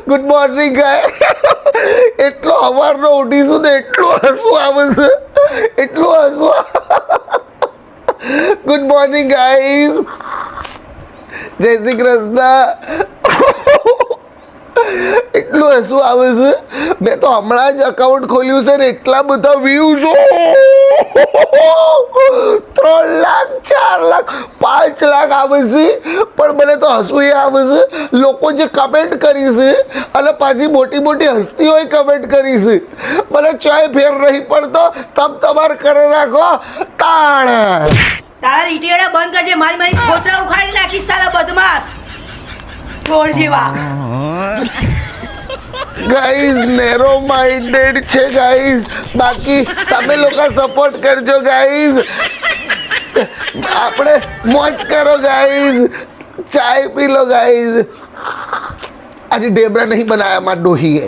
Good morning ગાય. એટલો સવારનો ઉઠીશું ને એટલું હસવું આવે છે, એટલું હસવું. ગુડ મોર્નિંગ ગાઈસ, જય શ્રી કૃષ્ણ. એટલું હસવું આવે છે. મેં તો હમણાં જ અકાઉન્ટ ખોલ્યું છે ને એટલા બધા વ્યૂઝ, 3 લાખ 4 લાખ 5 લાખ આવે છે. પણ મને તો હસવું એ આવે છે, લોકો જે કમેન્ટ કરી છે અને પાછી મોટી મોટી હસ્તીઓએ કમેન્ટ કરી છે. મને ચાય ફેર નહીં પડતો, તમ તમારે કરી રાખો તાણ. તારા રીટિયાડા બંધ કરજે, મારી ખોતરા ઉખાડી નાખીશ સાલા બદમાશ ઢોર જેવા. ગાઈઝ નેરો માઇન્ડેડ છે ગાઈઝ, બાકી તમે લોકો સપોર્ટ કરજો ગાઈઝ. આપણે મોજ કરો ગાઈઝ, ચાય પી લો ગાઈઝ. આજે ઢેબરા નહીં બનાયા મારા ડોહીએ.